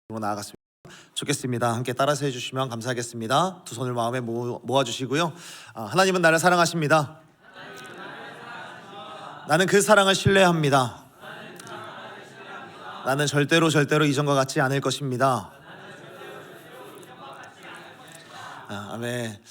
나아갔으면 좋겠습니다. 함께 따라서 해주시면 감사하겠습니다. 두 손을 마음에 모아주시고요. 하나님은 나를 사랑하십니다. 나는 그 사랑을 신뢰합니다. 나는 절대로 이전과 같지 않을 것입니다. 아멘.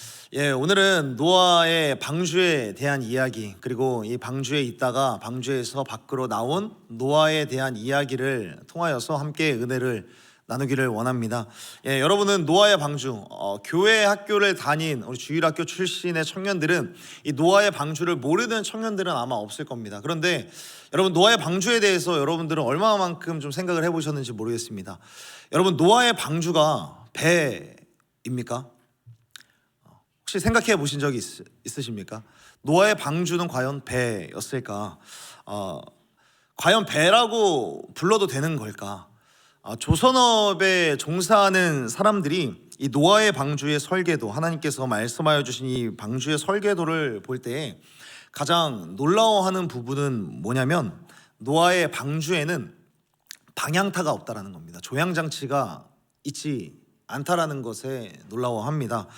오늘은 노아의 방주에 대한 이야기, 그리고 이 방주에 있다가 방주에서 밖으로 나온 노아에 대한 이야기를 통하여서 함께 은혜를 나누기를 원합니다. 여러분은 노아의 방주, 교회 학교를 다닌 우리 주일학교 출신의 청년들은 이 노아의 방주를 모르는 청년들은 아마 없을 겁니다. 그런데 여러분, 노아의 방주에 대해서 여러분들은 얼마만큼 좀 생각을 해보셨는지 모르겠습니다. 여러분, 노아의 방주가 배입니까? 혹시 생각해 보신 적이 있으십니까? 노아의 방주는 과연 배였을까? 과연 배라고 불러도 되는 걸까? 조선업에 종사하는 사람들이 이 노아의 방주의 설계도, 하나님께서 말씀하여 주신 이 방주의 설계도를 볼 때 가장 놀라워하는 부분은 뭐냐면, 노아의 방주에는 방향타가 없다라는 겁니다. 조향장치가 있지 않다라는 것에 놀라워합니다.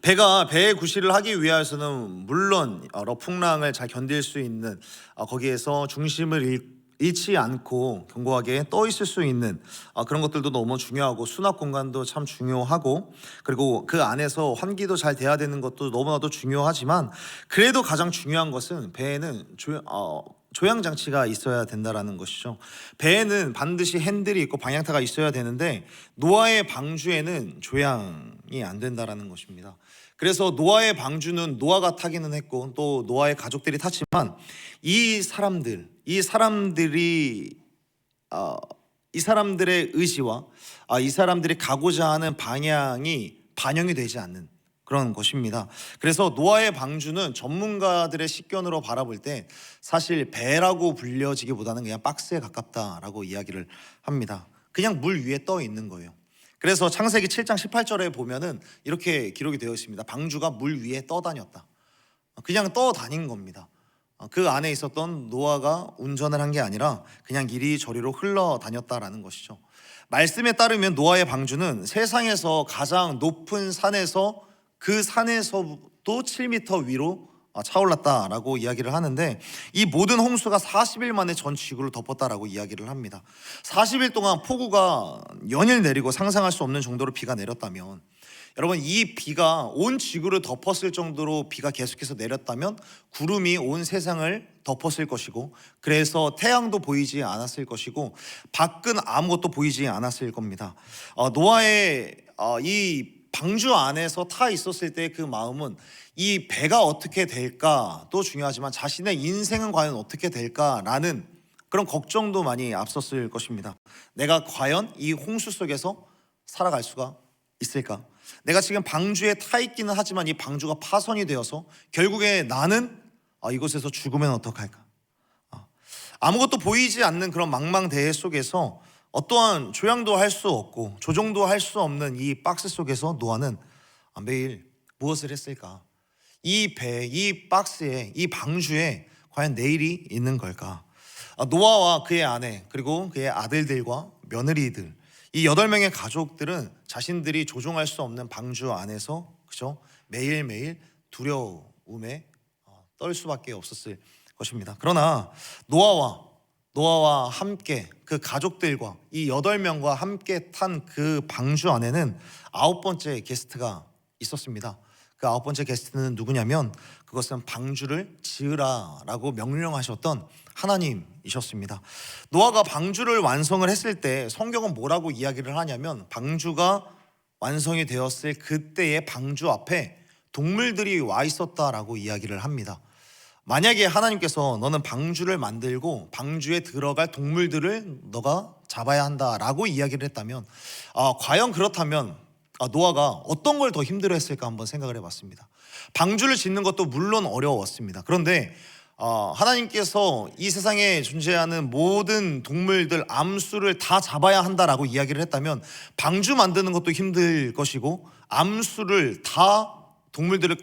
배가 배의 구실을 하기 위해서는 물론 러풍랑을 잘 견딜 수 있는, 거기에서 중심을 잃지 않고 견고하게 떠 있을 수 있는 그런 것들도 너무 중요하고, 수납 공간도 참 중요하고, 그리고 그 안에서 환기도 잘 돼야 되는 것도 너무나도 중요하지만, 그래도 가장 중요한 것은 배에는 조향장치가 있어야 된다라는 것이죠. 배에는 반드시 핸들이 있고 방향타가 있어야 되는데, 노아의 방주에는 조향이 안 된다라는 것입니다. 그래서 노아의 방주는 노아가 타기는 했고 또 노아의 가족들이 탔지만, 이 사람들의 의지와 이 사람들이 가고자 하는 방향이 반영이 되지 않는 그런 것입니다. 그래서 노아의 방주는 전문가들의 식견으로 바라볼 때 사실 배라고 불려지기보다는 그냥 박스에 가깝다라고 이야기를 합니다. 그냥 물 위에 떠 있는 거예요. 그래서 창세기 7장 18절에 보면은 이렇게 기록이 되어 있습니다. 방주가 물 위에 떠다녔다. 그냥 떠다닌 겁니다. 그 안에 있었던 노아가 운전을 한 게 아니라 그냥 이리저리로 흘러다녔다라는 것이죠. 말씀에 따르면 노아의 방주는 세상에서 가장 높은 산에서, 그 산에서도 7m 위로 차올랐다라고 이야기를 하는데, 이 모든 홍수가 40일 만에 전 지구를 덮었다라고 이야기를 합니다. 40일 동안 폭우가 연일 내리고 상상할 수 없는 정도로 비가 내렸다면, 여러분, 이 비가 온 지구를 덮었을 정도로 비가 계속해서 내렸다면 구름이 온 세상을 덮었을 것이고, 그래서 태양도 보이지 않았을 것이고 밖은 아무것도 보이지 않았을 겁니다. 노아의 이 방주 안에서 타 있었을 때 그 마음은 이 배가 어떻게 될까도 중요하지만 자신의 인생은 과연 어떻게 될까라는 그런 걱정도 많이 앞섰을 것입니다. 내가 과연 이 홍수 속에서 살아갈 수가 있을까? 내가 지금 방주에 타 있기는 하지만 이 방주가 파손이 되어서 결국에 나는 이곳에서 죽으면 어떡할까? 아무것도 보이지 않는 그런 망망대해 속에서 어떠한 조향도 할 수 없고 조종도 할 수 없는 이 박스 속에서 노아는 매일 무엇을 했을까? 이 배, 이 박스에, 이 방주에 과연 내일이 있는 걸까? 노아와 그의 아내, 그리고 그의 아들들과 며느리들, 이 8명의 가족들은 자신들이 조종할 수 없는 방주 안에서 그죠? 매일매일 두려움에 떨 수밖에 없었을 것입니다. 그러나 노아와 함께 그 가족들과 이 8명과 함께 탄 그 방주 안에는 9번째 게스트가 있었습니다. 그 9번째 게스트는 누구냐면, 그것은 방주를 지으라라고 명령하셨던 하나님이셨습니다. 노아가 방주를 완성을 했을 때 성경은 뭐라고 이야기를 하냐면, 방주가 완성이 되었을 그때의 방주 앞에 동물들이 와 있었다라고 이야기를 합니다. 만약에 하나님께서 너는 방주를 만들고 방주에 들어갈 동물들을 너가 잡아야 한다라고 이야기를 했다면, 과연 그렇다면 노아가 어떤 걸 더 힘들어했을까 한번 생각을 해봤습니다. 방주를 짓는 것도 물론 어려웠습니다. 그런데 하나님께서 이 세상에 존재하는 모든 동물들 암수를 다 잡아야 한다라고 이야기를 했다면, 방주 만드는 것도 힘들 것이고 암수를 다 동물들을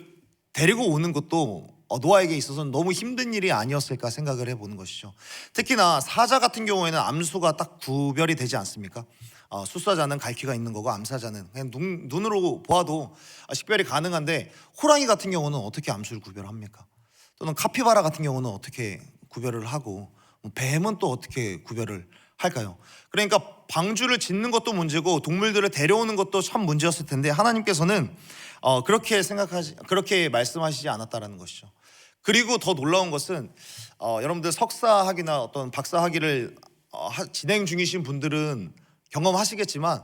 데리고 오는 것도 노아에게 있어서는 너무 힘든 일이 아니었을까 생각을 해보는 것이죠. 특히나 사자 같은 경우에는 암수가 딱 구별이 되지 않습니까? 수사자는 갈퀴가 있는 거고 암사자는 그냥 눈으로 보아도 식별이 가능한데 호랑이 같은 경우는 어떻게 암수를 구별합니까? 또는 카피바라 같은 경우는 어떻게 구별을 하고 뱀은 또 어떻게 구별을 할까요? 그러니까 방주를 짓는 것도 문제고 동물들을 데려오는 것도 참 문제였을 텐데 하나님께서는 그렇게 말씀하시지 않았다라는 것이죠. 그리고 더 놀라운 것은 여러분들 석사학위나 어떤 박사학위를 진행 중이신 분들은 경험하시겠지만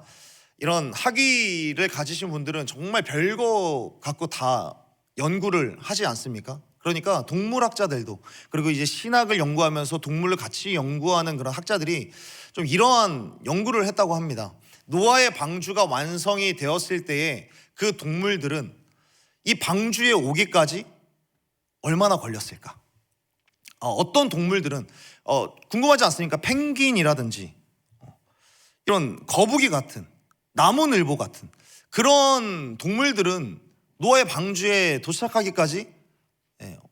이런 학위를 가지신 분들은 정말 별거 갖고 다 연구를 하지 않습니까? 그러니까 동물학자들도 그리고 이제 신학을 연구하면서 동물을 같이 연구하는 그런 학자들이 좀 이러한 연구를 했다고 합니다. 노아의 방주가 완성이 되었을 때에 그 동물들은 이 방주에 오기까지 얼마나 걸렸을까? 어떤 동물들은 궁금하지 않습니까? 펭귄이라든지 이런 거북이 같은 나무늘보 같은 그런 동물들은 노아의 방주에 도착하기까지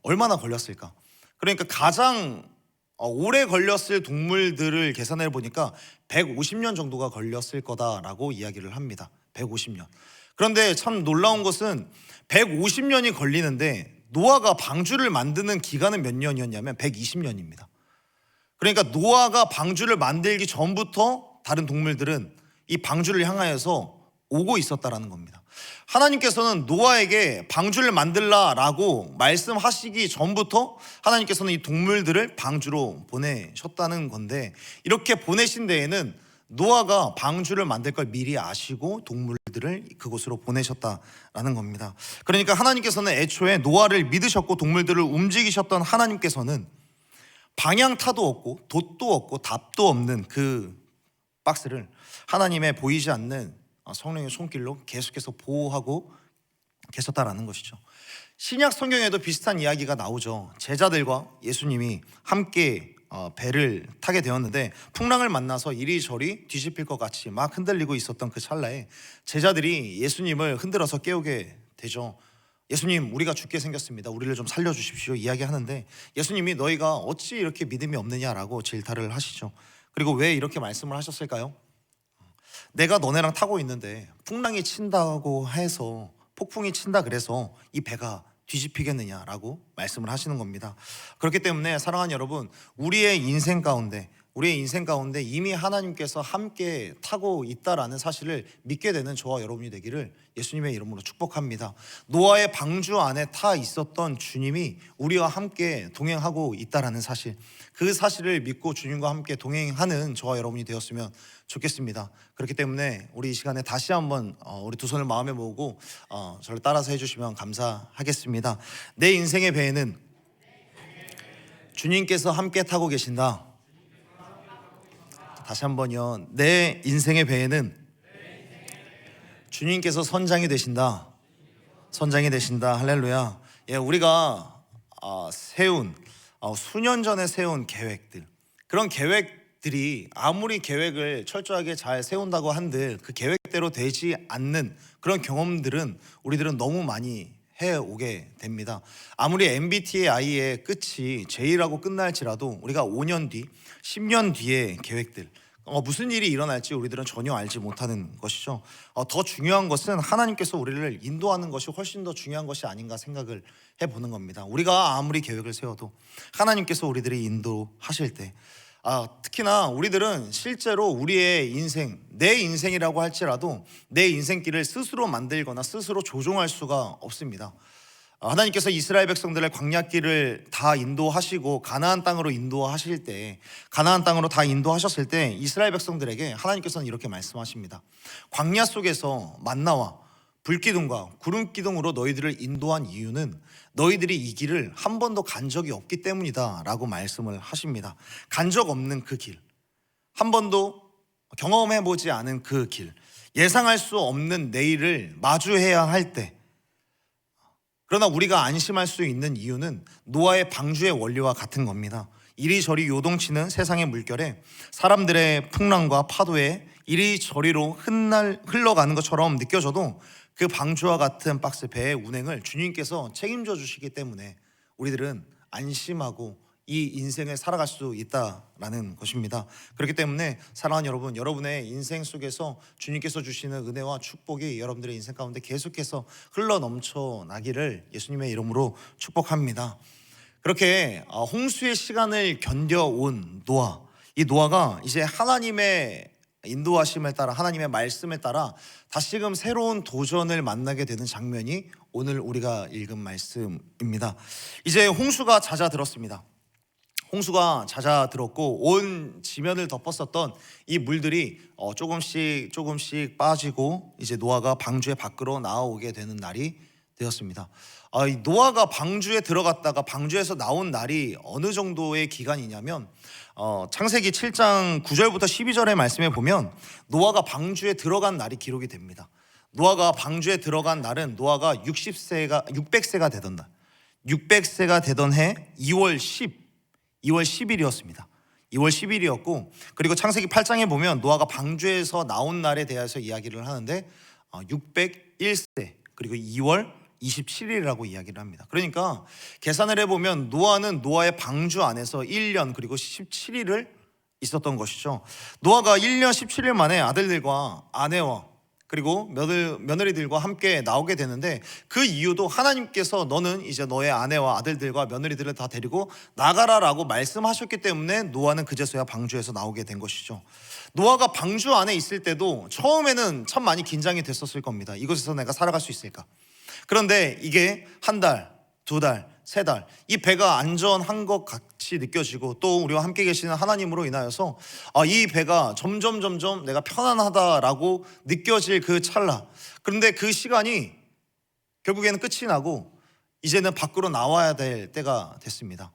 얼마나 걸렸을까? 그러니까 가장 오래 걸렸을 동물들을 계산해 보니까 150년 정도가 걸렸을 거다라고 이야기를 합니다. 150년. 그런데 참 놀라운 것은 150년이 걸리는데 노아가 방주를 만드는 기간은 몇 년이었냐면 120년입니다. 그러니까 노아가 방주를 만들기 전부터 다른 동물들은 이 방주를 향하여서 오고 있었다라는 겁니다. 하나님께서는 노아에게 방주를 만들라라고 말씀하시기 전부터 하나님께서는 이 동물들을 방주로 보내셨다는 건데 이렇게 보내신 데에는 노아가 방주를 만들 걸 미리 아시고 동물들을 그곳으로 보내셨다라는 겁니다. 그러니까 하나님께서는 애초에 노아를 믿으셨고 동물들을 움직이셨던 하나님께서는 방향타도 없고 돛도 없고 답도 없는 그 박스를 하나님의 보이지 않는 성령의 손길로 계속해서 보호하고 계셨다라는 것이죠. 신약 성경에도 비슷한 이야기가 나오죠. 제자들과 예수님이 함께 배를 타게 되었는데 풍랑을 만나서 이리저리 뒤집힐 것 같이 막 흔들리고 있었던 그 찰나에 제자들이 예수님을 흔들어서 깨우게 되죠. 예수님, 우리가 죽게 생겼습니다. 우리를 좀 살려주십시오 이야기하는데 예수님이 너희가 어찌 이렇게 믿음이 없느냐라고 질타를 하시죠. 그리고 왜 이렇게 말씀을 하셨을까요? 내가 너네랑 타고 있는데 풍랑이 친다고 해서 폭풍이 친다 그래서 이 배가 뒤집히겠느냐라고 말씀을 하시는 겁니다. 그렇기 때문에 사랑하는 여러분, 우리의 인생 가운데 이미 하나님께서 함께 타고 있다라는 사실을 믿게 되는 저와 여러분이 되기를 예수님의 이름으로 축복합니다. 노아의 방주 안에 타 있었던 주님이 우리와 함께 동행하고 있다라는 사실, 그 사실을 믿고 주님과 함께 동행하는 저와 여러분이 되었으면 좋겠습니다. 그렇기 때문에 우리 이 시간에 다시 한번 우리 두 손을 마음에 모으고 저를 따라서 해주시면 감사하겠습니다. 내 인생의 배에는 주님께서 함께 타고 계신다. 다시 한번요. 내 인생의 배에는 주님께서 선장이 되신다. 선장이 되신다. 할렐루야. 예, 우리가 세운 수년 전에 세운 계획들, 그런 계획들이 아무리 계획을 철저하게 잘 세운다고 한들 그 계획대로 되지 않는 그런 경험들은 우리들은 너무 많이 해오게 됩니다. 아무리 MBTI의 끝이 J라고 끝날지라도 우리가 5년 뒤, 10년 뒤의 계획들, 무슨 일이 일어날지 우리들은 전혀 알지 못하는 것이죠. 더 중요한 것은 하나님께서 우리를 인도하는 것이 훨씬 더 중요한 것이 아닌가 생각을 해보는 겁니다. 우리가 아무리 계획을 세워도 하나님께서 우리들을 인도하실 때 특히나 우리들은 실제로 우리의 인생, 내 인생이라고 할지라도 내 인생길을 스스로 만들거나 스스로 조종할 수가 없습니다. 하나님께서 이스라엘 백성들의 광야길을 다 인도하시고 가나안 땅으로 인도하실 때, 가나안 땅으로 다 인도하셨을 때 이스라엘 백성들에게 하나님께서는 이렇게 말씀하십니다. 광야 속에서 만나와 불기둥과 구름기둥으로 너희들을 인도한 이유는 너희들이 이 길을 한 번도 간 적이 없기 때문이다 라고 말씀을 하십니다. 간 적 없는 그 길, 한 번도 경험해보지 않은 그 길, 예상할 수 없는 내일을 마주해야 할 때, 그러나 우리가 안심할 수 있는 이유는 노아의 방주의 원리와 같은 겁니다. 이리저리 요동치는 세상의 물결에 사람들의 풍랑과 파도에 이리저리로 흘러가는 것처럼 느껴져도 그 방주와 같은 박스 배의 운행을 주님께서 책임져 주시기 때문에 우리들은 안심하고 이 인생을 살아갈 수 있다라는 것입니다. 그렇기 때문에 사랑하는 여러분, 여러분의 인생 속에서 주님께서 주시는 은혜와 축복이 여러분들의 인생 가운데 계속해서 흘러 넘쳐 나기를 예수님의 이름으로 축복합니다. 그렇게 홍수의 시간을 견뎌온 노아, 이 노아가 이제 하나님의 인도하심에 따라, 하나님의 말씀에 따라 다시금 새로운 도전을 만나게 되는 장면이 오늘 우리가 읽은 말씀입니다. 이제 홍수가 잦아들었습니다. 홍수가 잦아들었고 온 지면을 덮었었던 이 물들이 조금씩 빠지고 이제 노아가 방주의 밖으로 나오게 되는 날이 되었습니다. 이 노아가 방주에 들어갔다가 방주에서 나온 날이 어느 정도의 기간이냐면 창세기 7장 9절부터 12절의 말씀에 보면 노아가 방주에 들어간 날이 기록이 됩니다. 노아가 방주에 들어간 날은 노아가 600세가 되던 날, 600세가 되던 해 2월 10일이었습니다. 2월 10일이었고, 그리고 창세기 8장에 보면 노아가 방주에서 나온 날에 대해서 이야기를 하는데 601세 그리고 2월 27일이라고 이야기를 합니다. 그러니까 계산을 해보면 노아는 노아의 방주 안에서 1년 그리고 17일을 있었던 것이죠. 노아가 1년 17일 만에 아들들과 아내와 그리고 며느리들과 함께 나오게 되는데, 그 이유도 하나님께서 너는 이제 너의 아내와 아들들과 며느리들을 다 데리고 나가라라고 말씀하셨기 때문에 노아는 그제서야 방주에서 나오게 된 것이죠. 노아가 방주 안에 있을 때도 처음에는 참 많이 긴장이 됐었을 겁니다. 이곳에서 내가 살아갈 수 있을까? 그런데 이게 한 달, 두 달, 세 달, 이 배가 안전한 것 같이 느껴지고 또 우리와 함께 계시는 하나님으로 인하여서 이 배가 점점 내가 편안하다라고 느껴질 그 찰나, 그런데 그 시간이 결국에는 끝이 나고 이제는 밖으로 나와야 될 때가 됐습니다.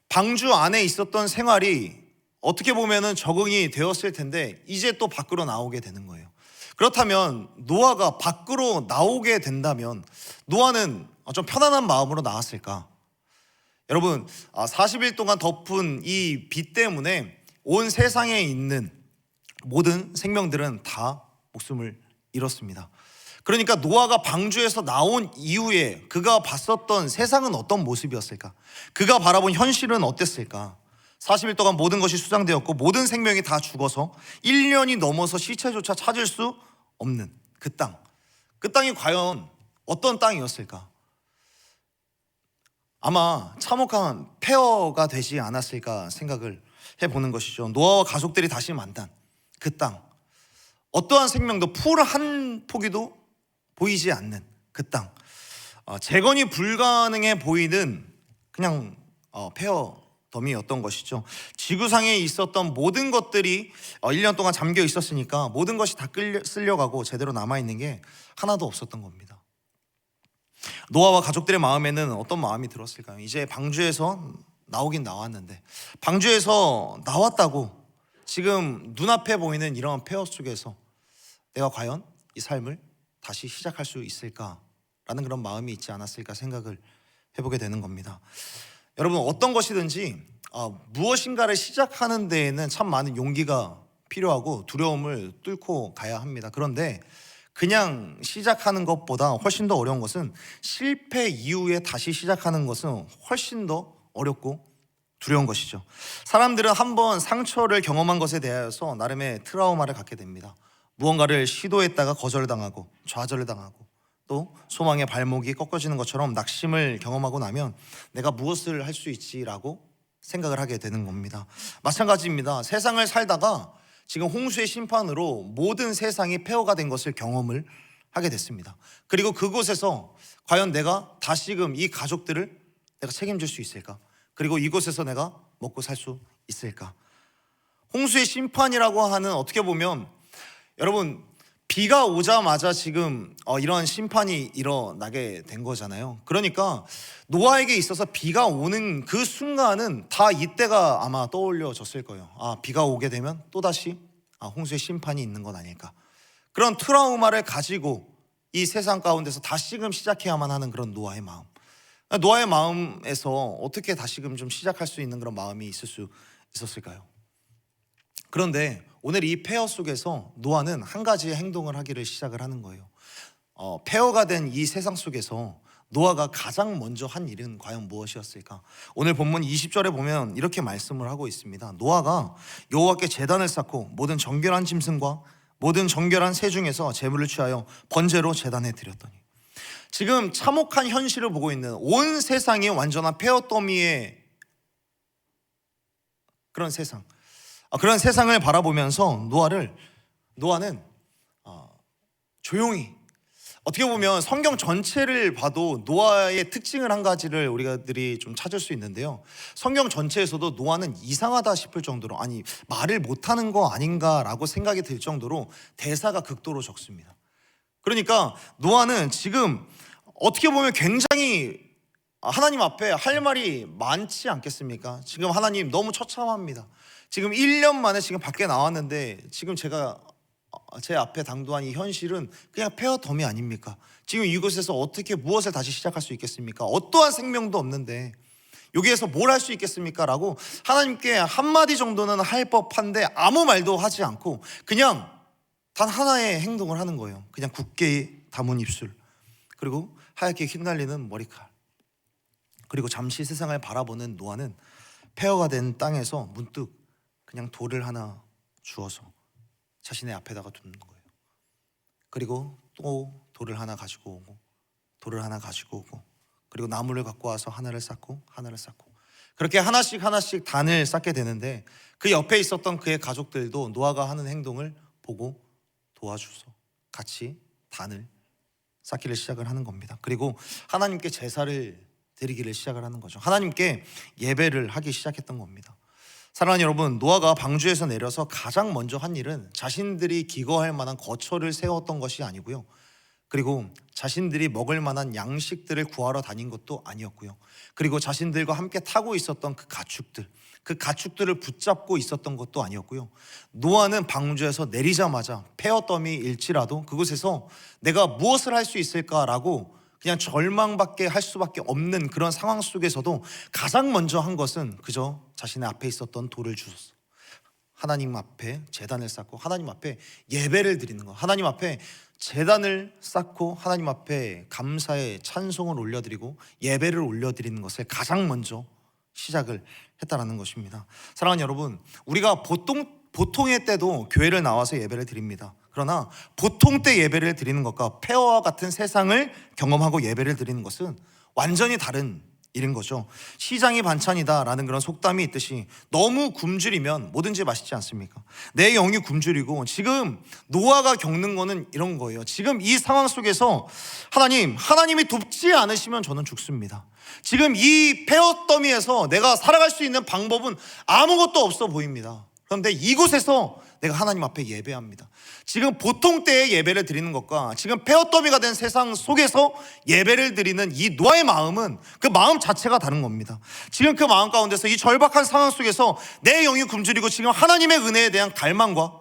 방주 안에 있었던 생활이 어떻게 보면은 적응이 되었을 텐데 이제 또 밖으로 나오게 되는 거예요. 그렇다면 노아가 밖으로 나오게 된다면 노아는 좀 편안한 마음으로 나왔을까? 여러분, 40일 동안 덮은 이 비 때문에 온 세상에 있는 모든 생명들은 다 목숨을 잃었습니다. 그러니까 노아가 방주에서 나온 이후에 그가 봤었던 세상은 어떤 모습이었을까? 그가 바라본 현실은 어땠을까? 40일 동안 모든 것이 수장되었고 모든 생명이 다 죽어서 1년이 넘어서 시체조차 찾을 수 없는 그 땅. 그 땅이 과연 어떤 땅이었을까? 아마 참혹한 폐허가 되지 않았을까 생각을 해보는 것이죠. 노아와 가족들이 다시 만난 그 땅. 어떠한 생명도 풀 한 포기도 보이지 않는 그 땅. 재건이 불가능해 보이는 그냥 폐허 덤이었던 것이죠. 지구상에 있었던 모든 것들이 1년 동안 잠겨 있었으니까 모든 것이 다 쓸려가고 제대로 남아있는 게 하나도 없었던 겁니다. 노아와 가족들의 마음에는 어떤 마음이 들었을까요? 이제 방주에서 나오긴 나왔는데, 방주에서 나왔다고 지금 눈앞에 보이는 이러한 폐허 속에서 내가 과연 이 삶을 다시 시작할 수 있을까라는 그런 마음이 있지 않았을까 생각을 해보게 되는 겁니다. 여러분, 어떤 것이든지 무엇인가를 시작하는 데에는 참 많은 용기가 필요하고 두려움을 뚫고 가야 합니다. 그런데 그냥 시작하는 것보다 훨씬 더 어려운 것은 실패 이후에 다시 시작하는 것은 훨씬 더 어렵고 두려운 것이죠. 사람들은 한번 상처를 경험한 것에 대해서 나름의 트라우마를 갖게 됩니다. 무언가를 시도했다가 거절당하고 좌절당하고 또 소망의 발목이 꺾어지는 것처럼 낙심을 경험하고 나면 내가 무엇을 할 수 있지라고 생각을 하게 되는 겁니다. 마찬가지입니다. 세상을 살다가 지금 홍수의 심판으로 모든 세상이 폐허가 된 것을 경험을 하게 됐습니다. 그리고 그곳에서 과연 내가 다시금 이 가족들을 내가 책임질 수 있을까? 그리고 이곳에서 내가 먹고 살 수 있을까? 홍수의 심판이라고 하는, 어떻게 보면 여러분, 비가 오자마자 지금 이런 심판이 일어나게 된 거잖아요. 그러니까 노아에게 있어서 비가 오는 그 순간은 다 이때가 아마 떠올려졌을 거예요. 비가 오게 되면 또다시 홍수의 심판이 있는 건 아닐까. 그런 트라우마를 가지고 이 세상 가운데서 다시금 시작해야만 하는 그런 노아의 마음. 노아의 마음에서 어떻게 다시금 좀 시작할 수 있는 그런 마음이 있을 수 있었을까요? 그런데 오늘 이 폐허 속에서 노아는 한 가지의 행동을 하기를 시작을 하는 거예요. 폐허가 된 이 세상 속에서 노아가 가장 먼저 한 일은 과연 무엇이었을까? 오늘 본문 20절에 보면 이렇게 말씀을 하고 있습니다. 노아가 여호와께 제단을 쌓고 모든 정결한 짐승과 모든 정결한 새 중에서 제물을 취하여 번제로 제단에 드렸더니, 지금 참혹한 현실을 보고 있는 온 세상이 완전한 폐허더미의 그런 세상, 그런 세상을 바라보면서 노아는 조용히, 어떻게 보면 성경 전체를 봐도 노아의 특징을 한 가지를 우리가들이 좀 찾을 수 있는데요, 성경 전체에서도 노아는 이상하다 싶을 정도로, 아니 말을 못하는 거 아닌가라고 생각이 들 정도로 대사가 극도로 적습니다. 그러니까 노아는 지금 어떻게 보면 굉장히 하나님 앞에 할 말이 많지 않겠습니까? 지금 하나님 너무 처참합니다. 지금 1년 만에 지금 밖에 나왔는데 지금 제가 제 앞에 당도한 이 현실은 그냥 폐허덤이 아닙니까? 지금 이곳에서 어떻게 무엇을 다시 시작할 수 있겠습니까? 어떠한 생명도 없는데 여기에서 뭘 할 수 있겠습니까? 라고 하나님께 한마디 정도는 할 법한데 아무 말도 하지 않고 그냥 단 하나의 행동을 하는 거예요. 그냥 굳게 담은 입술, 그리고 하얗게 휘날리는 머리칼, 그리고 잠시 세상을 바라보는 노아는 폐허가 된 땅에서 문득 그냥 돌을 하나 주워서 자신의 앞에다가 두는 거예요. 그리고 또 돌을 하나 가지고 오고, 돌을 하나 가지고 오고, 그리고 나무를 갖고 와서 하나를 쌓고 하나를 쌓고, 그렇게 하나씩 단을 쌓게 되는데 그 옆에 있었던 그의 가족들도 노아가 하는 행동을 보고 도와줘서 같이 단을 쌓기를 시작을 하는 겁니다. 그리고 하나님께 제사를 드리기를 시작을 하는 거죠. 하나님께 예배를 하기 시작했던 겁니다. 사랑하는 여러분, 노아가 방주에서 내려서 가장 먼저 한 일은 자신들이 기거할 만한 거처를 세웠던 것이 아니고요, 그리고 자신들이 먹을 만한 양식들을 구하러 다닌 것도 아니었고요, 그리고 자신들과 함께 타고 있었던 그 가축들을 붙잡고 있었던 것도 아니었고요, 노아는 방주에서 내리자마자 폐허더미일지라도 그곳에서 내가 무엇을 할 수 있을까라고 그냥 절망밖에 할 수밖에 없는 그런 상황 속에서도 가장 먼저 한 것은 그저 자신의 앞에 있었던 돌을 주웠어. 하나님 앞에 제단을 쌓고 하나님 앞에 예배를 드리는 것, 하나님 앞에 제단을 쌓고 하나님 앞에 감사의 찬송을 올려드리고 예배를 올려드리는 것을 가장 먼저 시작을 했다라는 것입니다. 사랑하는 여러분, 우리가 보통의 때도 교회를 나와서 예배를 드립니다. 그러나 보통 때 예배를 드리는 것과 폐허와 같은 세상을 경험하고 예배를 드리는 것은 완전히 다른 일인 거죠. 시장이 반찬이다라는 그런 속담이 있듯이 너무 굶주리면 뭐든지 맛있지 않습니까? 내 영이 굶주리고 지금 노아가 겪는 거는 이런 거예요. 지금 이 상황 속에서 하나님이 돕지 않으시면 저는 죽습니다. 지금 이 폐허더미에서 내가 살아갈 수 있는 방법은 아무것도 없어 보입니다. 그런데 이곳에서 내가 하나님 앞에 예배합니다. 지금 보통 때의 예배를 드리는 것과 지금 폐허더미가 된 세상 속에서 예배를 드리는 이 노아의 마음은 그 마음 자체가 다른 겁니다. 지금 그 마음 가운데서 이 절박한 상황 속에서 내 영이 굶주리고 지금 하나님의 은혜에 대한 갈망과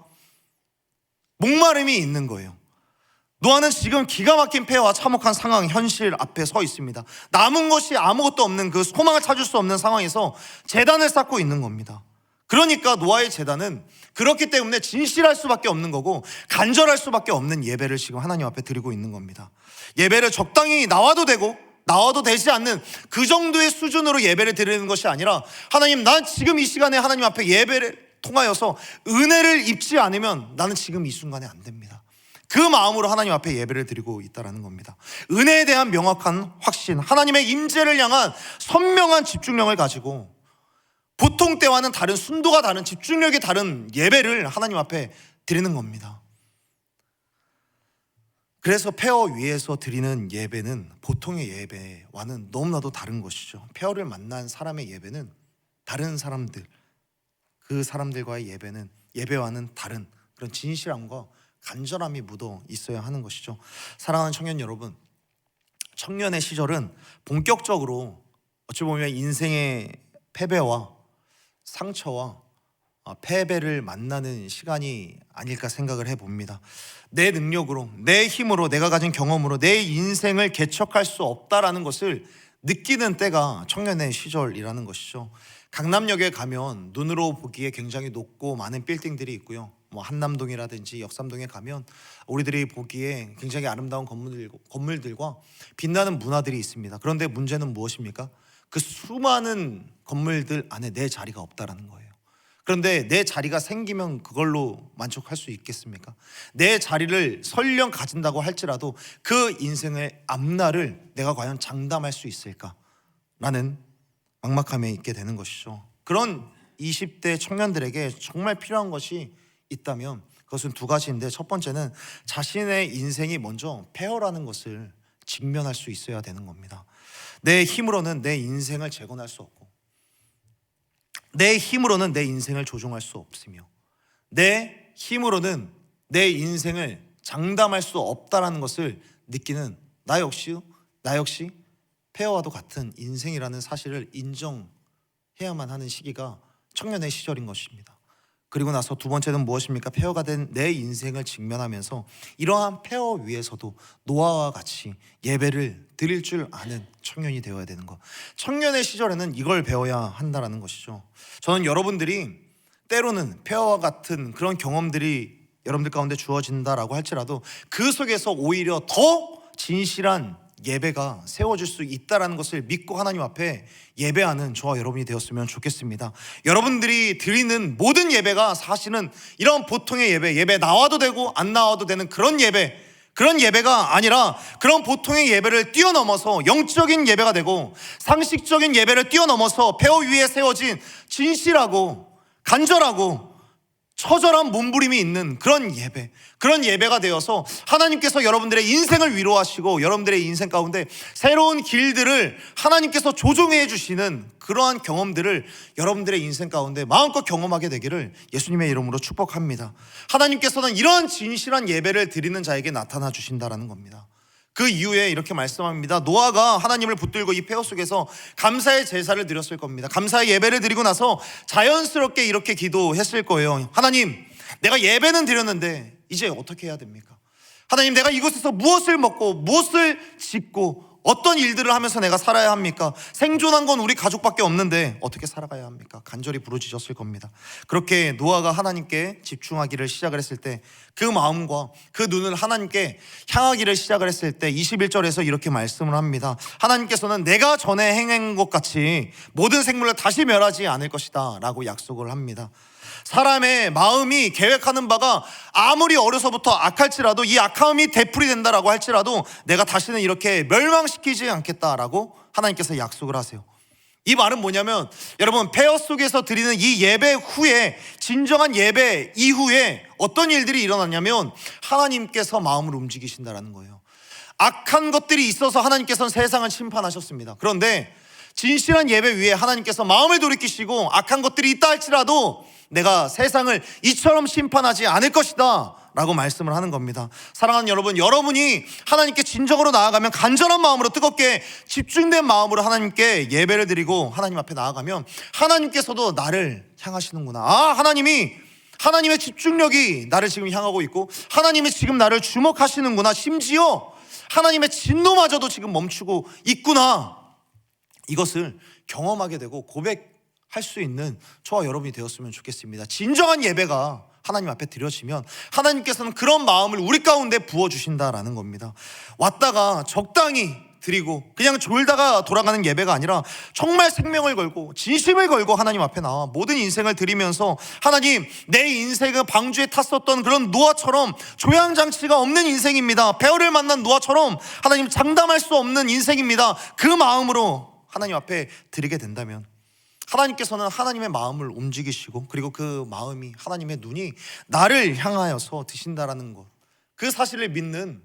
목마름이 있는 거예요. 노아는 지금 기가 막힌 폐허와 참혹한 상황, 현실 앞에 서 있습니다. 남은 것이 아무것도 없는 그 소망을 찾을 수 없는 상황에서 제단을 쌓고 있는 겁니다. 그러니까 노아의 제단은 그렇기 때문에 진실할 수밖에 없는 거고 간절할 수밖에 없는 예배를 지금 하나님 앞에 드리고 있는 겁니다. 예배를 적당히 나와도 되고 나와도 되지 않는 그 정도의 수준으로 예배를 드리는 것이 아니라, 하나님, 난 지금 이 시간에 하나님 앞에 예배를 통하여서 은혜를 입지 않으면 나는 지금 이 순간에 안 됩니다. 그 마음으로 하나님 앞에 예배를 드리고 있다는 겁니다. 은혜에 대한 명확한 확신, 하나님의 임재를 향한 선명한 집중력을 가지고 보통 때와는 다른, 순도가 다른, 집중력이 다른 예배를 하나님 앞에 드리는 겁니다. 그래서 폐허 위에서 드리는 예배는 보통의 예배와는 너무나도 다른 것이죠. 폐허를 만난 사람의 예배는 다른 사람들, 그 사람들과의 예배와는 다른 그런 진실함과 간절함이 묻어 있어야 하는 것이죠. 사랑하는 청년 여러분, 청년의 시절은 본격적으로 어찌 보면 인생의 패배와 상처와 패배를 만나는 시간이 아닐까 생각을 해봅니다. 내 능력으로, 내 힘으로, 내가 가진 경험으로 내 인생을 개척할 수 없다라는 것을 느끼는 때가 청년의 시절이라는 것이죠. 강남역에 가면 눈으로 보기에 굉장히 높고 많은 빌딩들이 있고요, 뭐 한남동이라든지 역삼동에 가면 우리들이 보기에 굉장히 아름다운 건물들과 빛나는 문화들이 있습니다. 그런데 문제는 무엇입니까? 그 수많은 건물들 안에 내 자리가 없다라는 거예요. 그런데 내 자리가 생기면 그걸로 만족할 수 있겠습니까? 내 자리를 설령 가진다고 할지라도 그 인생의 앞날을 내가 과연 장담할 수 있을까라는 막막함에 있게 되는 것이죠. 그런 20대 청년들에게 정말 필요한 것이 있다면 그것은 두 가지인데, 첫 번째는 자신의 인생이 먼저 폐허라는 것을 직면할 수 있어야 되는 겁니다. 내 힘으로는 내 인생을 재건할 수 없고, 내 힘으로는 내 인생을 조종할 수 없으며, 내 힘으로는 내 인생을 장담할 수 없다라는 것을 느끼는 나 역시 폐허와도 같은 인생이라는 사실을 인정해야만 하는 시기가 청년의 시절인 것입니다. 그리고 나서 두 번째는 무엇입니까? 폐허가 된 내 인생을 직면하면서 이러한 폐허 위에서도 노아와 같이 예배를 드릴 줄 아는 청년이 되어야 되는 것. 청년의 시절에는 이걸 배워야 한다는 것이죠. 저는 여러분들이 때로는 폐허와 같은 그런 경험들이 여러분들 가운데 주어진다라고 할지라도 그 속에서 오히려 더 진실한 예배가 세워질 수 있다는 것을 믿고 하나님 앞에 예배하는 저와 여러분이 되었으면 좋겠습니다. 여러분들이 드리는 모든 예배가 사실은 이런 보통의 예배 나와도 되고 안 나와도 되는 그런 예배가 아니라, 그런 보통의 예배를 뛰어넘어서 영적인 예배가 되고 상식적인 예배를 뛰어넘어서 폐허 위에 세워진 진실하고 간절하고 처절한 몸부림이 있는 그런 예배가 되어서 하나님께서 여러분들의 인생을 위로하시고 여러분들의 인생 가운데 새로운 길들을 하나님께서 조종해 주시는 그러한 경험들을 여러분들의 인생 가운데 마음껏 경험하게 되기를 예수님의 이름으로 축복합니다. 하나님께서는 이러한 진실한 예배를 드리는 자에게 나타나 주신다라는 겁니다. 그 이후에 이렇게 말씀합니다. 노아가 하나님을 붙들고 이 폐허 속에서 감사의 제사를 드렸을 겁니다. 감사의 예배를 드리고 나서 자연스럽게 이렇게 기도했을 거예요. 하나님, 내가 예배는 드렸는데 이제 어떻게 해야 됩니까? 하나님, 내가 이곳에서 무엇을 먹고 무엇을 짓고 어떤 일들을 하면서 내가 살아야 합니까? 생존한 건 우리 가족밖에 없는데 어떻게 살아가야 합니까? 간절히 부르짖었을 겁니다. 그렇게 노아가 하나님께 집중하기를 시작을 했을 때, 그 마음과 그 눈을 하나님께 향하기를 시작을 했을 때 21절에서 이렇게 말씀을 합니다. 하나님께서는 내가 전에 행한 것 같이 모든 생물을 다시 멸하지 않을 것이다 라고 약속을 합니다. 사람의 마음이 계획하는 바가 아무리 어려서부터 악할지라도, 이 악함이 되풀이 된다라고 할지라도 내가 다시는 이렇게 멸망시키지 않겠다라고 하나님께서 약속을 하세요. 이 말은 뭐냐면, 여러분, 폐허 속에서 드리는 이 예배 후에, 진정한 예배 이후에 어떤 일들이 일어났냐면 하나님께서 마음을 움직이신다라는 거예요. 악한 것들이 있어서 하나님께서는 세상을 심판하셨습니다. 그런데 진실한 예배 위에 하나님께서 마음을 돌이키시고 악한 것들이 있다 할지라도 내가 세상을 이처럼 심판하지 않을 것이다 라고 말씀을 하는 겁니다. 사랑하는 여러분, 여러분이 하나님께 진정으로 나아가면, 간절한 마음으로 뜨겁게 집중된 마음으로 하나님께 예배를 드리고 하나님 앞에 나아가면 하나님께서도 나를 향하시는구나. 하나님의 집중력이 나를 지금 향하고 있고 하나님이 지금 나를 주목하시는구나. 심지어 하나님의 진노마저도 지금 멈추고 있구나. 이것을 경험하게 되고 고백할 수 있는 저와 여러분이 되었으면 좋겠습니다. 진정한 예배가 하나님 앞에 드려지면 하나님께서는 그런 마음을 우리 가운데 부어주신다라는 겁니다. 왔다가 적당히 드리고 그냥 졸다가 돌아가는 예배가 아니라 정말 생명을 걸고 진심을 걸고 하나님 앞에 나와 모든 인생을 드리면서, 하나님, 내 인생은 방주에 탔었던 그런 노아처럼 조향장치가 없는 인생입니다. 폐허를 만난 노아처럼 하나님 장담할 수 없는 인생입니다. 그 마음으로 하나님 앞에 드리게 된다면 하나님께서는 하나님의 마음을 움직이시고, 그리고 그 마음이, 하나님의 눈이 나를 향하여서 드신다라는 것, 그 사실을 믿는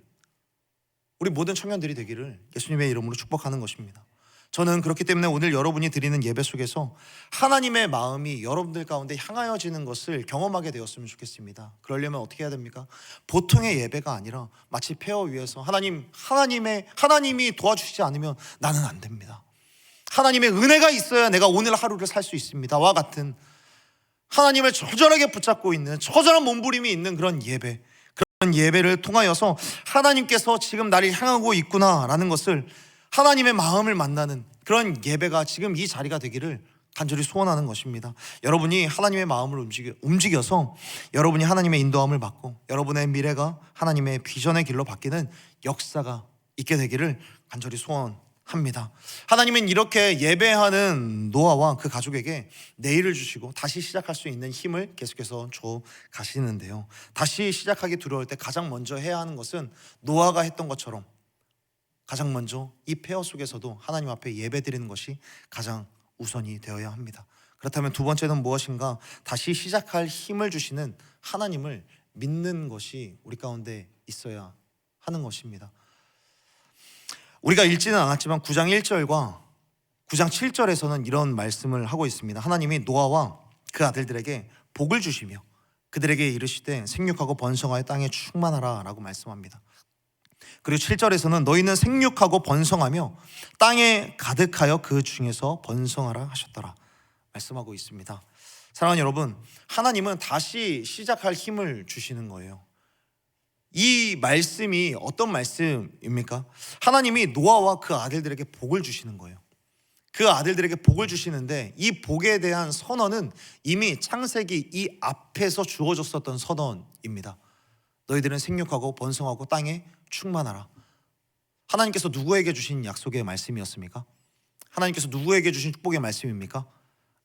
우리 모든 청년들이 되기를 예수님의 이름으로 축복하는 것입니다. 저는 그렇기 때문에 오늘 여러분이 드리는 예배 속에서 하나님의 마음이 여러분들 가운데 향하여지는 것을 경험하게 되었으면 좋겠습니다. 그러려면 어떻게 해야 됩니까? 보통의 예배가 아니라 마치 폐허 위에서 하나님이 도와주시지 않으면 나는 안 됩니다. 하나님의 은혜가 있어야 내가 오늘 하루를 살 수 있습니다 와 같은, 하나님을 처절하게 붙잡고 있는, 처절한 몸부림이 있는 그런 예배, 그런 예배를 통하여서 하나님께서 지금 나를 향하고 있구나라는 것을, 하나님의 마음을 만나는 그런 예배가 지금 이 자리가 되기를 간절히 소원하는 것입니다. 여러분이 하나님의 마음을 움직여서 여러분이 하나님의 인도함을 받고 여러분의 미래가 하나님의 비전의 길로 바뀌는 역사가 있게 되기를 간절히 소원합니다. 하나님은 이렇게 예배하는 노아와 그 가족에게 내일을 주시고 다시 시작할 수 있는 힘을 계속해서 줘 가시는데요. 다시 시작하기 두려울 때 가장 먼저 해야 하는 것은 노아가 했던 것처럼 가장 먼저 이 폐허 속에서도 하나님 앞에 예배드리는 것이 가장 우선이 되어야 합니다. 그렇다면 두 번째는 무엇인가? 다시 시작할 힘을 주시는 하나님을 믿는 것이 우리 가운데 있어야 하는 것입니다. 우리가 읽지는 않았지만 9장 1절과 9장 7절에서는 이런 말씀을 하고 있습니다. 하나님이 노아와 그 아들들에게 복을 주시며 그들에게 이르시되 생육하고 번성하여 땅에 충만하라 라고 말씀합니다. 그리고 7절에서는 너희는 생육하고 번성하며 땅에 가득하여 그 중에서 번성하라 하셨더라 말씀하고 있습니다. 사랑하는 여러분, 하나님은 다시 시작할 힘을 주시는 거예요. 이 말씀이 어떤 말씀입니까? 하나님이 노아와 그 아들들에게 복을 주시는 거예요. 그 아들들에게 복을 주시는데 이 복에 대한 선언은 이미 창세기 이 앞에서 주어졌었던 선언입니다. 너희들은 생육하고 번성하고 땅에 충만하라. 하나님께서 누구에게 주신 약속의 말씀이었습니까? 하나님께서 누구에게 주신 축복의 말씀입니까?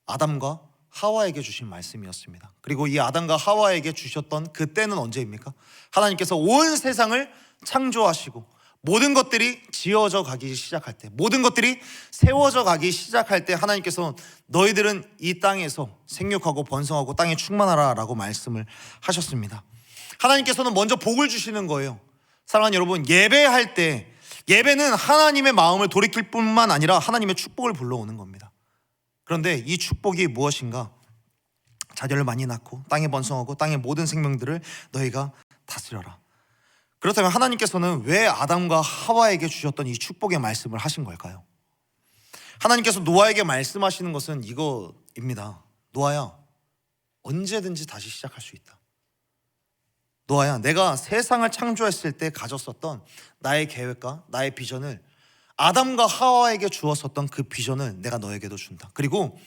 아담과 하와에게 주신 말씀이었습니다. 그리고 이 아담과 하와에게 주셨던 그때는 언제입니까? 하나님께서 온 세상을 창조하시고 모든 것들이 지어져 가기 시작할 때, 모든 것들이 세워져 가기 시작할 때 하나님께서 너희들은 이 땅에서 생육하고 번성하고 땅에 충만하라 라고 말씀을 하셨습니다. 하나님께서는 먼저 복을 주시는 거예요. 사랑하는 여러분, 예배할 때 예배는 하나님의 마음을 돌이킬 뿐만 아니라 하나님의 축복을 불러오는 겁니다. 그런데 이 축복이 무엇인가? 자녀를 많이 낳고 땅에 번성하고 땅의 모든 생명들을 너희가 다스려라. 그렇다면 하나님께서는 왜 아담과 하와에게 주셨던 이 축복의 말씀을 하신 걸까요? 하나님께서 노아에게 말씀하시는 것은 이거입니다. 노아야, 언제든지 다시 시작할 수 있다. 노아야, 내가 세상을 창조했을 때 가졌었던 나의 계획과 나의 비전을 아담과 하와에게 주었었던 그 비전을 내가 너에게도 준다. 그리고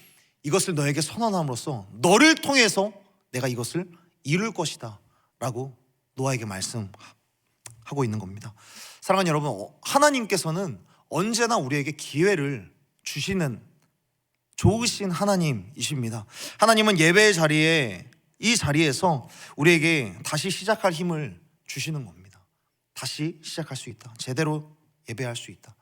이것을 너에게 선언함으로써 너를 통해서 내가 이것을 이룰 것이다 라고 노아에게 말씀하고 있는 겁니다. 사랑하는 여러분, 하나님께서는 언제나 우리에게 기회를 주시는 좋으신 하나님이십니다. 하나님은 예배의 자리에 이 자리에서 우리에게 다시 시작할 힘을 주시는 겁니다. 다시 시작할 수 있다. 제대로 예배할 수 있다.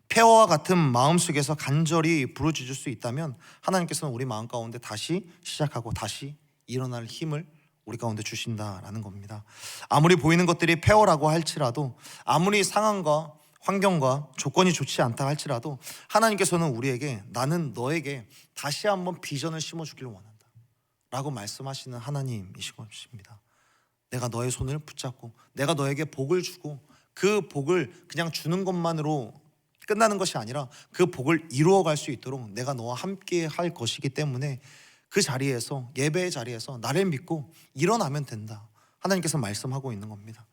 폐허와 같은 마음속에서 간절히 부르짖을 수 있다면 하나님께서는 우리 마음 가운데 다시 시작하고 다시 일어날 힘을 우리 가운데 주신다라는 겁니다. 아무리 보이는 것들이 폐허라고 할지라도, 아무리 상황과 환경과 조건이 좋지 않다 할지라도 하나님께서는 우리에게, 나는 너에게 다시 한번 비전을 심어주길 원한다 라고 말씀하시는 하나님이십니다. 내가 너의 손을 붙잡고 내가 너에게 복을 주고 그 복을 그냥 주는 것만으로 끝나는 것이 아니라 그 복을 이루어갈 수 있도록 내가 너와 함께 할 것이기 때문에 그 자리에서, 예배의 자리에서 나를 믿고 일어나면 된다. 하나님께서 말씀하고 있는 겁니다.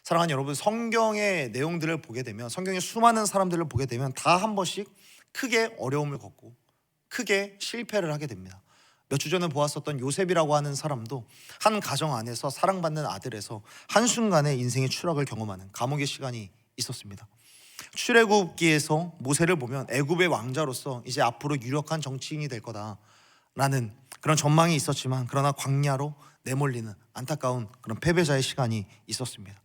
사랑하는 여러분, 성경의 내용들을 보게 되면, 성경의 수많은 사람들을 보게 되면 다 한 번씩 크게 어려움을 겪고 크게 실패를 하게 됩니다. 몇 주 전에 보았었던 요셉이라고 하는 사람도 한 가정 안에서 사랑받는 아들에서 한순간에 인생의 추락을 경험하는 감옥의 시간이 있었습니다. 출애굽기에서 모세를 보면 애굽의 왕자로서 이제 앞으로 유력한 정치인이 될 거다라는 그런 전망이 있었지만, 그러나 광야로 내몰리는 안타까운 그런 패배자의 시간이 있었습니다.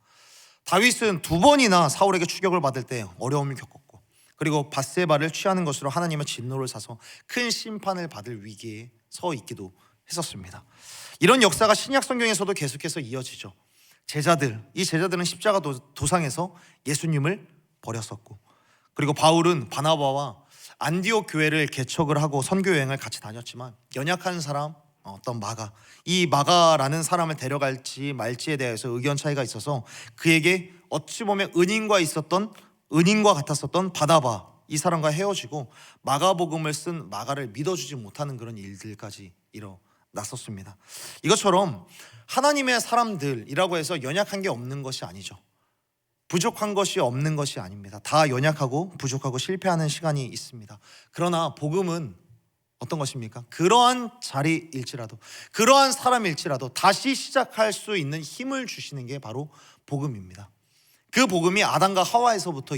다윗은 2번이나 사울에게 추격을 받을 때 어려움을 겪었고, 그리고 밧세바를 취하는 것으로 하나님의 진노를 사서 큰 심판을 받을 위기에 서 있기도 했었습니다. 이런 역사가 신약 성경에서도 계속해서 이어지죠. 이 제자들은 십자가 도상에서 예수님을 버렸었고, 그리고 바울은 바나바와 안디옥 교회를 개척을 하고 선교 여행을 같이 다녔지만 연약한 사람, 어떤 이 마가라는 사람을 데려갈지 말지에 대해서 의견 차이가 있어서 그에게 어찌 보면 은인과 같았었던 바나바, 이 사람과 헤어지고 마가복음을 쓴 마가를 믿어주지 못하는 그런 일들까지 일어났었습니다. 이것처럼 하나님의 사람들이라고 해서 연약한 게 없는 것이 아니죠. 부족한 것이 없는 것이 아닙니다. 다 연약하고 부족하고 실패하는 시간이 있습니다. 그러나 복음은 어떤 것입니까? 그러한 자리일지라도, 그러한 사람일지라도 다시 시작할 수 있는 힘을 주시는 게 바로 복음입니다. 그 복음이 아담과 하와에서부터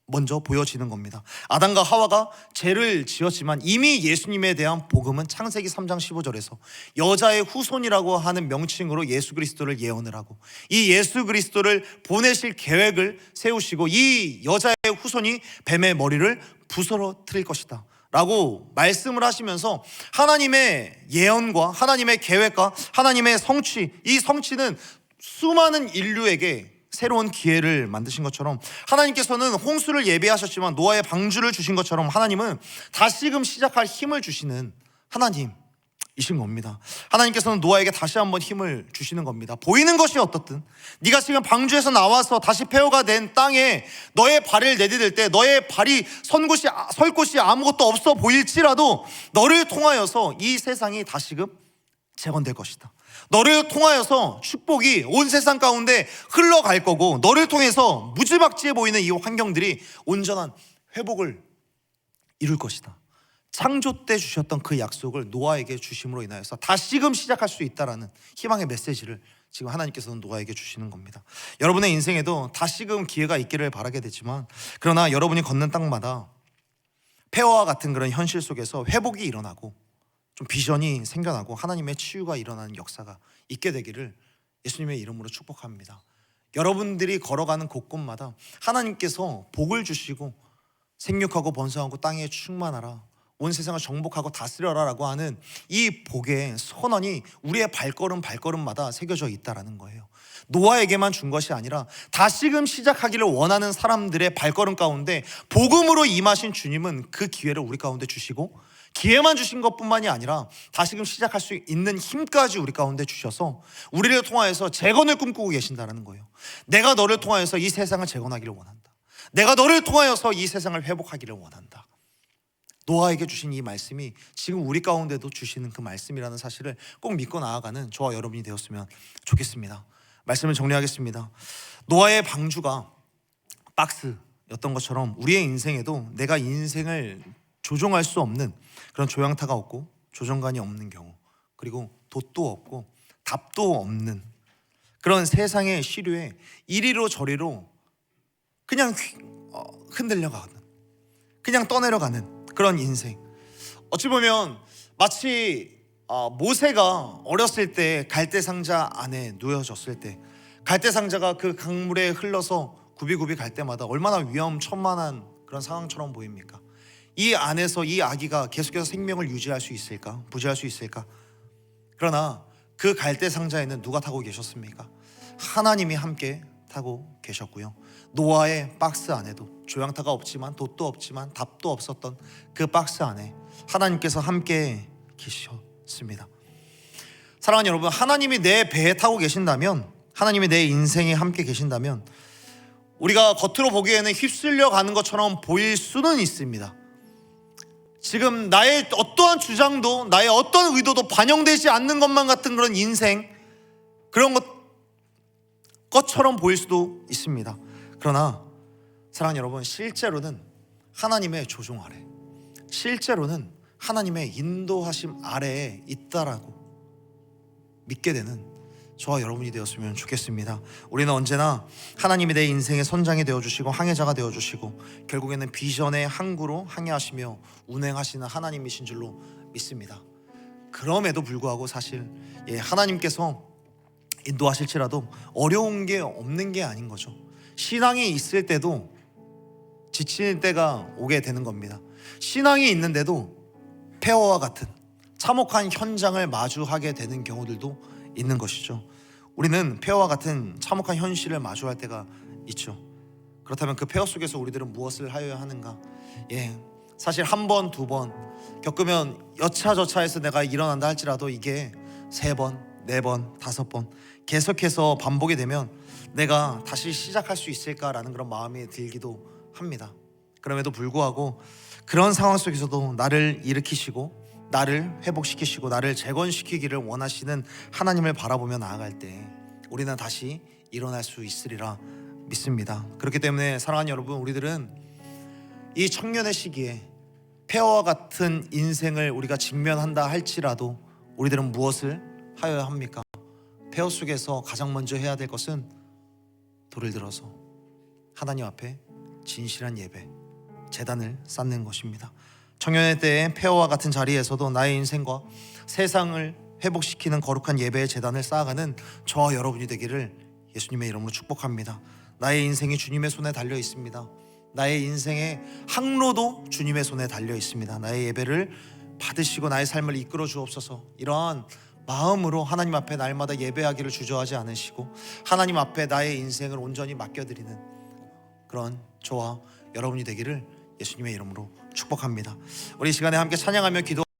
먼저 보여지는 겁니다. 아담과 하와가 죄를 지었지만 이미 예수님에 대한 복음은 창세기 3장 15절에서 여자의 후손이라고 하는 명칭으로 예수 그리스도를 예언을 하고, 이 예수 그리스도를 보내실 계획을 세우시고 이 여자의 후손이 뱀의 머리를 부스러뜨릴 것이다 라고 말씀을 하시면서 하나님의 예언과 하나님의 계획과 하나님의 성취, 이 성취는 수많은 인류에게 새로운 기회를 만드신 것처럼, 하나님께서는 홍수를 예비하셨지만 노아의 방주를 주신 것처럼 하나님은 다시금 시작할 힘을 주시는 하나님이신 겁니다. 하나님께서는 노아에게 다시 한번 힘을 주시는 겁니다. 보이는 것이 어떻든 네가 지금 방주에서 나와서 다시 폐허가 된 땅에 너의 발을 내디딜 때 너의 발이 설 곳이 아무것도 없어 보일지라도 너를 통하여서 이 세상이 다시금 재건될 것이다. 너를 통하여서 축복이 온 세상 가운데 흘러갈 거고, 너를 통해서 무지막지해 보이는 이 환경들이 온전한 회복을 이룰 것이다. 창조 때 주셨던 그 약속을 노아에게 주심으로 인하여서 다시금 시작할 수 있다라는 희망의 메시지를 지금 하나님께서는 노아에게 주시는 겁니다. 여러분의 인생에도 다시금 기회가 있기를 바라게 되지만, 그러나 여러분이 걷는 땅마다 폐허와 같은 그런 현실 속에서 회복이 일어나고 좀 비전이 생겨나고 하나님의 치유가 일어나는 역사가 있게 되기를 예수님의 이름으로 축복합니다. 여러분들이 걸어가는 곳곳마다 하나님께서 복을 주시고 생육하고 번성하고 땅에 충만하라, 온 세상을 정복하고 다스려라 라고 하는 이 복의 선언이 우리의 발걸음마다 새겨져 있다는 거예요. 노아에게만 준 것이 아니라 다시금 시작하기를 원하는 사람들의 발걸음 가운데 복음으로 임하신 주님은 그 기회를 우리 가운데 주시고, 기회만 주신 것뿐만이 아니라 다시금 시작할 수 있는 힘까지 우리 가운데 주셔서 우리를 통하여서 재건을 꿈꾸고 계신다는 거예요. 내가 너를 통하여서 이 세상을 재건하기를 원한다. 내가 너를 통하여서 이 세상을 회복하기를 원한다. 노아에게 주신 이 말씀이 지금 우리 가운데도 주시는 그 말씀이라는 사실을 꼭 믿고 나아가는 저와 여러분이 되었으면 좋겠습니다. 말씀을 정리하겠습니다. 노아의 방주가 박스였던 것처럼 우리의 인생에도 내가 인생을 조종할 수 없는 그런 조향타가 없고 조정관이 없는 경우, 그리고 돛도 없고 답도 없는 그런 세상의 시류에 이리로 저리로 그냥 흔들려가는, 그냥 떠내려가는 그런 인생. 어찌 보면 마치 모세가 어렸을 때 갈대상자 안에 누워졌을 때, 갈대상자가 그 강물에 흘러서 굽이굽이 갈 때마다 얼마나 위험천만한 그런 상황처럼 보입니까? 이 안에서 이 아기가 계속해서 생명을 유지할 수 있을까? 부지할 수 있을까? 그러나 그 갈대상자에는 누가 타고 계셨습니까? 하나님이 함께 타고 계셨고요. 노아의 박스 안에도 조향타가 없지만 돛도 없지만 답도 없었던 그 박스 안에 하나님께서 함께 계셨습니다. 사랑하는 여러분, 하나님이 내 배에 타고 계신다면, 하나님이 내 인생에 함께 계신다면 우리가 겉으로 보기에는 휩쓸려 가는 것처럼 보일 수는 있습니다. 지금 나의 어떠한 주장도 나의 어떤 의도도 반영되지 않는 것만 같은 그런 인생, 그런 것처럼 보일 수도 있습니다. 그러나 사랑하는 여러분, 실제로는 하나님의 조종 아래, 실제로는 하나님의 인도하심 아래에 있다라고 믿게 되는 저와 여러분이 되었으면 좋겠습니다. 우리는 언제나 하나님이 내 인생의 선장이 되어주시고 항해자가 되어주시고 결국에는 비전의 항구로 항해하시며 운행하시는 하나님이신 줄로 믿습니다. 그럼에도 불구하고 사실 하나님께서 인도하실지라도 어려운 게 없는 게 아닌 거죠. 신앙이 있을 때도 지칠 때가 오게 되는 겁니다. 신앙이 있는데도 폐허와 같은 참혹한 현장을 마주하게 되는 경우들도 있는 것이죠. 우리는 폐허와 같은 참혹한 현실을 마주할 때가 있죠. 그렇다면 그 폐허 속에서 우리들은 무엇을 하여야 하는가? 사실 한 번, 두 번 겪으면 여차저차해서 내가 일어난다 할지라도 이게 3번, 4번, 5번 계속해서 반복이 되면 내가 다시 시작할 수 있을까라는 그런 마음이 들기도 합니다. 그럼에도 불구하고 그런 상황 속에서도 나를 일으키시고 나를 회복시키시고 나를 재건시키기를 원하시는 하나님을 바라보며 나아갈 때 우리는 다시 일어날 수 있으리라 믿습니다. 그렇기 때문에 사랑하는 여러분, 우리들은 이 청년의 시기에 폐허와 같은 인생을 우리가 직면한다 할지라도 우리들은 무엇을 하여야 합니까? 폐허 속에서 가장 먼저 해야 될 것은 돌을 들어서 하나님 앞에 진실한 예배, 제단을 쌓는 것입니다. 청년의 때에 폐허와 같은 자리에서도 나의 인생과 세상을 회복시키는 거룩한 예배의 제단을 쌓아가는 저와 여러분이 되기를 예수님의 이름으로 축복합니다. 나의 인생이 주님의 손에 달려 있습니다. 나의 인생의 항로도 주님의 손에 달려 있습니다. 나의 예배를 받으시고 나의 삶을 이끌어 주옵소서. 이러한 마음으로 하나님 앞에 날마다 예배하기를 주저하지 않으시고 하나님 앞에 나의 인생을 온전히 맡겨드리는 그런 저와 여러분이 되기를 예수님의 이름으로 축복합니다. 우리 이 시간에 함께 찬양하며 기도